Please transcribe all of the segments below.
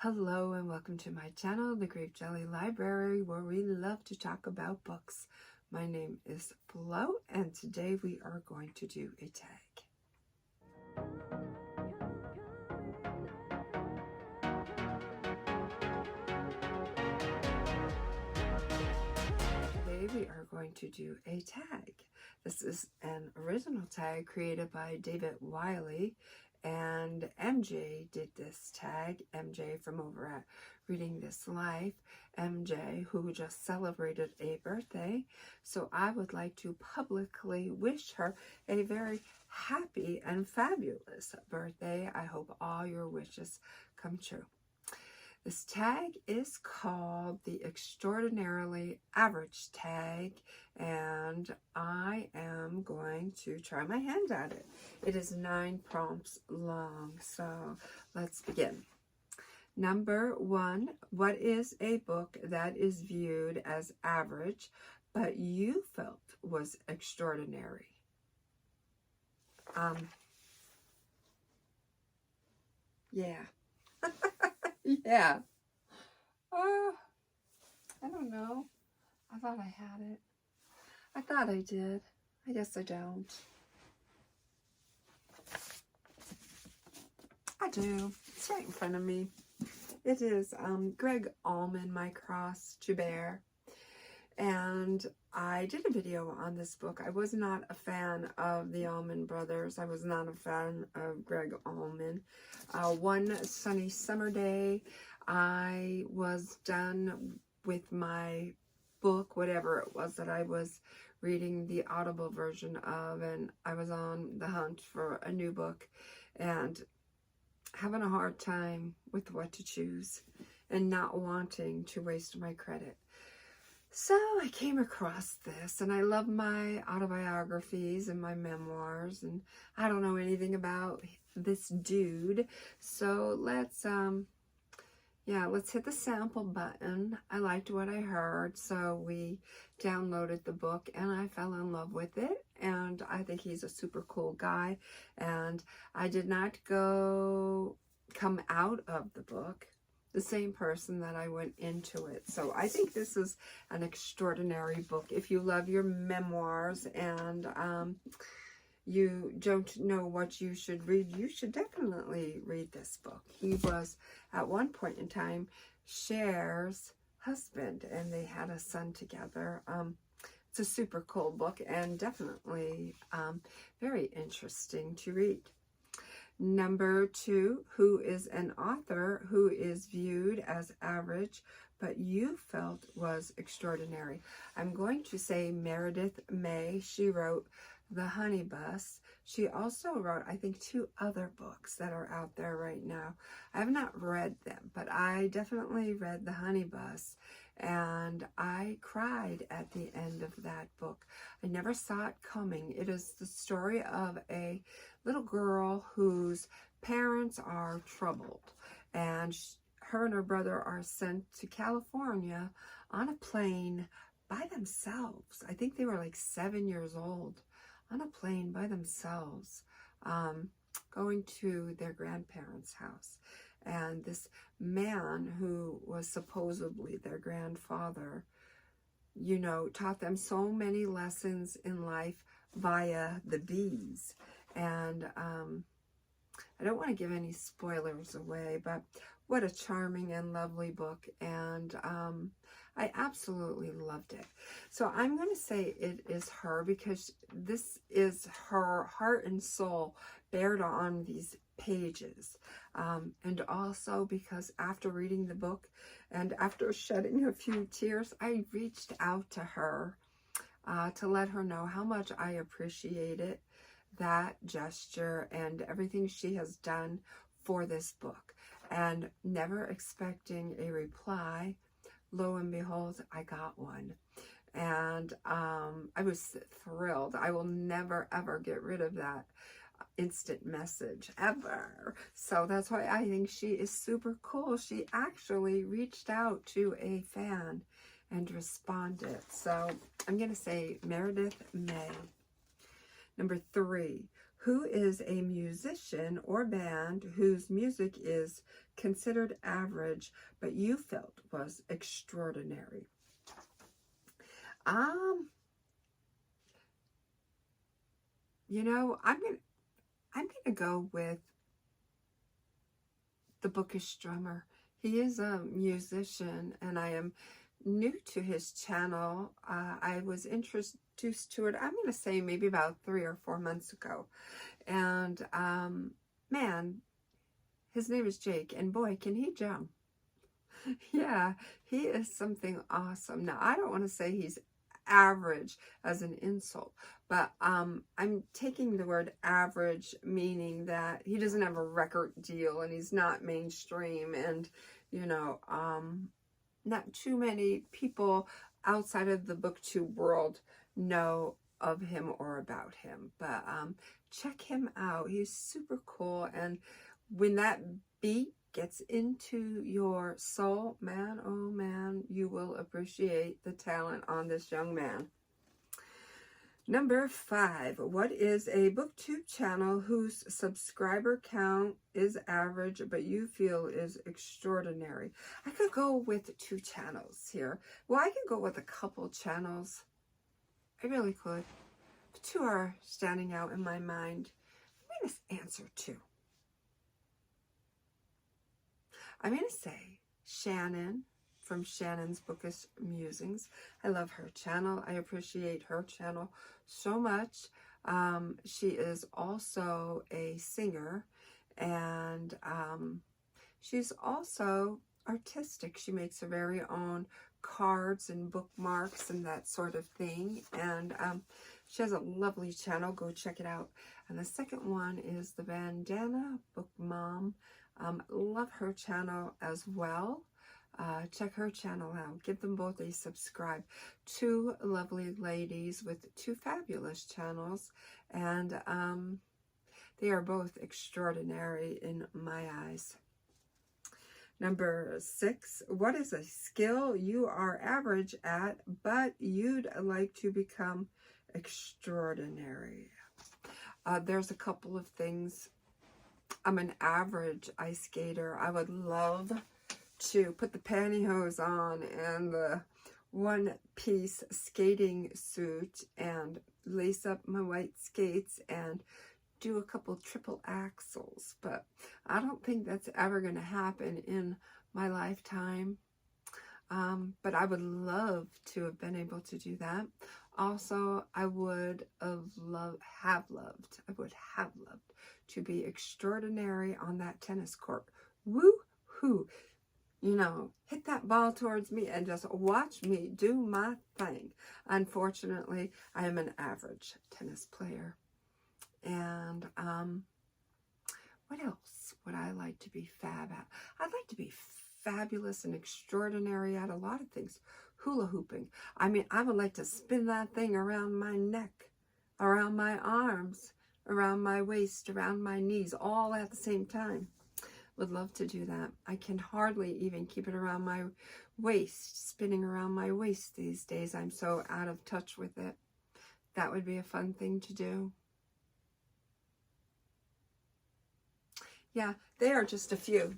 Hello and welcome to my channel, The Grape Jelly Library, where we love to talk about books. My name is Flo, and today we are going to do a tag. Today we are going to do a tag. This is an original tag created by David Wiley, and MJ did this tag. MJ from over at Reading This Life. MJ, who just celebrated a birthday. So I would like to publicly wish her a very happy and fabulous birthday. I hope all your wishes come true. This tag is called the Extraordinarily Average Tag, and I am going to try my hand at it. It is 9 prompts long, so let's begin. Number 1, what is a book that is viewed as average, but you felt was extraordinary? Yeah. Yeah. I don't know. I thought I had it. I thought I did. I guess I don't. I do. It's right in front of me. It is Gregg, Allman, My Cross to Bear. And I did a video on this book. I was not a fan of the Allman brothers. I was not a fan of Gregg Allman. One sunny summer day, I was done with my book, whatever it was that I was reading the Audible version of, and I was on the hunt for a new book and having a hard time with what to choose and not wanting to waste my credit. So I came across this, and I love my autobiographies and my memoirs, and I don't know anything about this dude. So let's hit the sample button. I liked what I heard, so we downloaded the book, and I fell in love with it, and I think he's a super cool guy, and I did not come out of the book the same person that I went into it. So I think this is an extraordinary book. If you love your memoirs and you don't know what you should read, you should definitely read this book. He was, at one point in time, Cher's husband, and they had a son together. It's a super cool book and definitely very interesting to read. Number 2, who is an author who is viewed as average, but you felt was extraordinary? I'm going to say Meredith May. She wrote The Honey Bus. She also wrote, I think, 2 other books that are out there right now. I have not read them, but I definitely read The Honey Bus, and I cried at the end of that book. I never saw it coming. It is the story of a little girl whose parents are troubled, and her and her brother are sent to California on a plane by themselves. I think they were like 7 years old, on a plane by themselves, going to their grandparents' house. And this man who was supposedly their grandfather, you know, taught them so many lessons in life via the bees. And I don't want to give any spoilers away, but what a charming and lovely book. And I absolutely loved it. So I'm going to say it is her, because this is her heart and soul bared on these pages. And also because after reading the book and after shedding a few tears, I reached out to her to let her know how much I appreciated that gesture and everything she has done for this book. And never expecting a reply, lo and behold, I got one. And I was thrilled. I will never, ever get rid of that instant message, ever. So that's why I think she is super cool. She actually reached out to a fan and responded. So I'm going to say Meredith May. Number 3, who is a musician or band whose music is considered average, but you felt was extraordinary. You know, I'm gonna go with the Bookish Drummer. He is a musician, and I am new to his channel. I was introduced to it, I'm gonna say maybe about 3 or 4 months ago. And man, his name is Jake, and boy, can he jump. Yeah, he is something awesome. Now, I don't want to say he's average as an insult, but I'm taking the word average, meaning that he doesn't have a record deal and he's not mainstream, and you know, not too many people outside of the booktube world know of him or about him. But check him out. He's super cool, and when that beat gets into your soul, man, oh man, you will appreciate the talent on this young man. Number 5, what is a booktube channel whose subscriber count is average but you feel is extraordinary? I could go with 2 channels here. Well, I could go with a couple channels. I really could. 2 are standing out in my mind. I'm going to answer 2. I'm going to say Shannon from Shannon's Bookish Musings. I love her channel. I appreciate her channel so much. She is also a singer, and she's also artistic. She makes her very own cards and bookmarks and that sort of thing. And she has a lovely channel. Go check it out. And the second one is the Bandana Book Mom. Love her channel as well. Check her channel out. Give them both a subscribe. 2 lovely ladies with 2 fabulous channels, and they are both extraordinary in my eyes. Number 6, what is a skill you are average at, but you'd like to become extraordinary? There's a couple of things. I'm an average ice skater. I would love to put the pantyhose on and the one-piece skating suit and lace up my white skates and do a couple triple axels, but I don't think that's ever going to happen in my lifetime. But I would love to have been able to do that. Also, I would have loved to be extraordinary on that tennis court. Woo-hoo! You know, hit that ball towards me and just watch me do my thing. Unfortunately, I am an average tennis player. And what else would I like to be fab at? I'd like to be fabulous and extraordinary at a lot of things. Hula hooping. I mean, I would like to spin that thing around my neck, around my arms, around my waist, around my knees, all at the same time. Would love to do that. I can hardly even keep it around my waist, spinning around my waist these days. I'm so out of touch with it. That would be a fun thing to do. Yeah, they are just a few.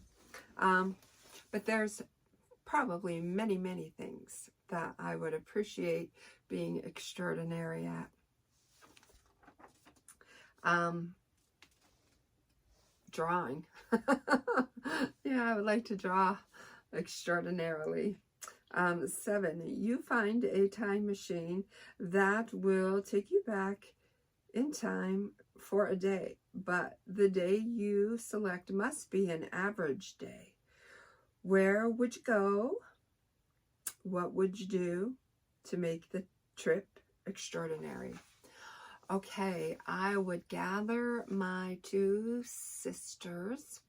But there's probably many, many things that I would appreciate being extraordinary at. Drawing. Yeah, I would like to draw extraordinarily. 7, you find a time machine that will take you back in time for a day, but the day you select must be an average day. Where would you go? What would you do to make the trip extraordinary? Okay, I would gather my 2 sisters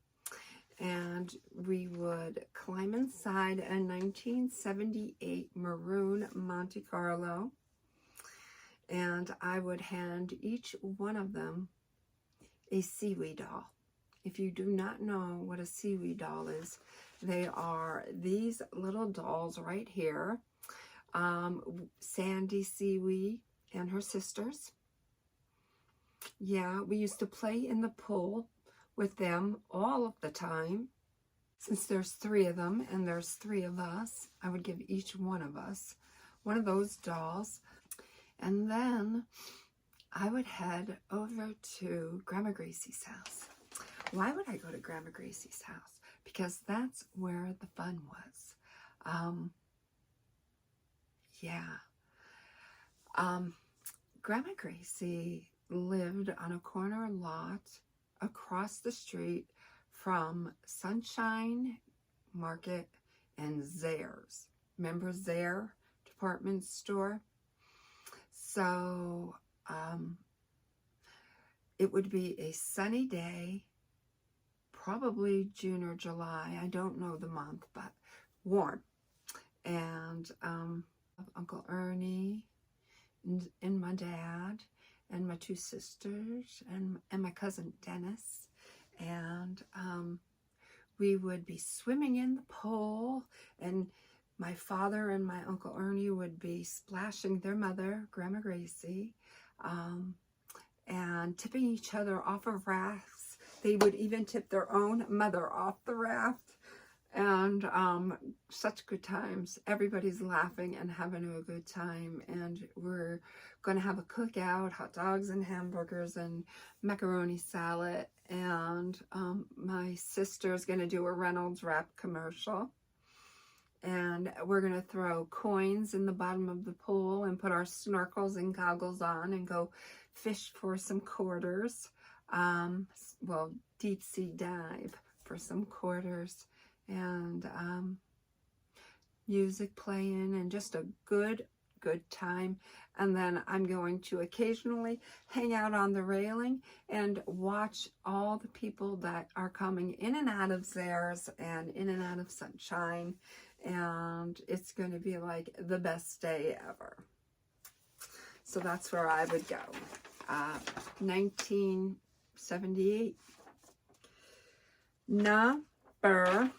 and we would climb inside a 1978 maroon Monte Carlo, and I would hand each one of them a seaweed doll. If you do not know what a seaweed doll is, they are these little dolls right here. Sandy Seaweed and her sisters. Yeah, we used to play in the pool with them all of the time. Since there's 3 of them and there's 3 of us, I would give each one of us one of those dolls. And then I would head over to Grandma Gracie's house. Why would I go to Grandma Gracie's house? Because that's where the fun was. Grandma Gracie lived on a corner lot across the street from Sunshine Market and Zayre's. Remember Zayre department store? So it would be a sunny day, probably June or July. I don't know the month, but warm. And Uncle Ernie and my dad and my 2 sisters and my cousin Dennis. And we would be swimming in the pool, and my father and my Uncle Ernie would be splashing their mother, Grandma Gracie, and tipping each other off of rafts. They would even tip their own mother off the raft. And such good times. Everybody's laughing and having a good time. And we're going to have a cookout, hot dogs and hamburgers and macaroni salad. And my sister's going to do a Reynolds Wrap commercial. And we're going to throw coins in the bottom of the pool and put our snorkels and goggles on and go fish for some quarters. Well, deep sea dive for some quarters. And music playing and just a good time. And then I'm going to occasionally hang out on the railing and watch all the people that are coming in and out of Zayre's and in and out of Sunshine. And it's going to be like the best day ever. So that's where I would go. 1978. Number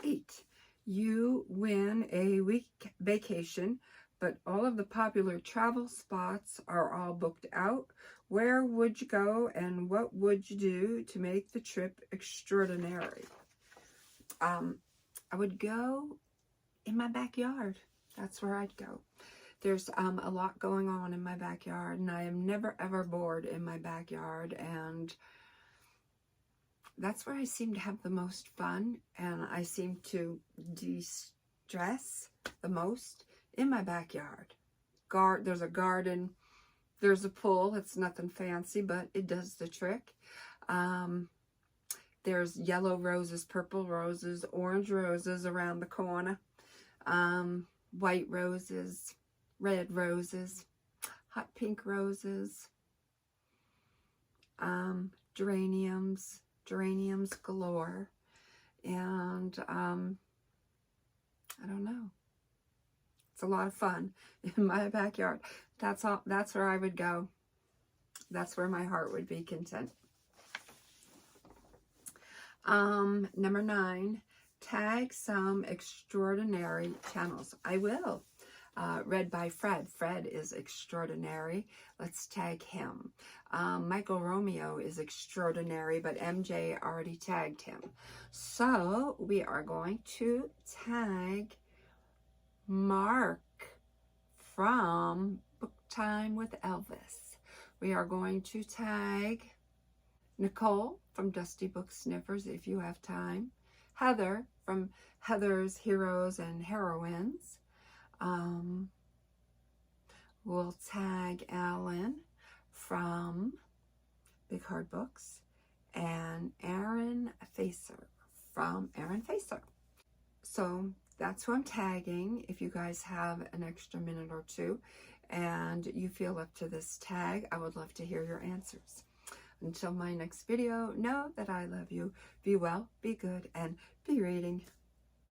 8. You win a week vacation, but all of the popular travel spots are all booked out. Where would you go and what would you do to make the trip extraordinary? I would go in my backyard. That's where I'd go. There's a lot going on in my backyard, and I am never ever bored in my backyard, and that's where I seem to have the most fun, and I seem to de-stress the most in my backyard. There's a garden, there's a pool. It's nothing fancy, but it does the trick. There's yellow roses, purple roses, orange roses around the corner, white roses, red roses, hot pink roses, geraniums galore, and I don't know. It's a lot of fun in my backyard. That's where I would go. That's where my heart would be content. Number 9, tag some extraordinary channels. I will. Read by Fred. Fred is extraordinary. Let's tag him. Michael Romeo is extraordinary, but MJ already tagged him. So we are going to tag Mark from Book Time with Elvis. We are going to tag Nicole from Dusty Book Sniffers, if you have time. Heather from Heather's Heroes and Heroines. We'll tag Alan from Big Hard Books, and Aaron Facer from Aaron Facer. So that's who I'm tagging. If you guys have an extra minute or two and you feel up to this tag, I would love to hear your answers. Until my next video, know that I love you. Be well, be good, and be reading.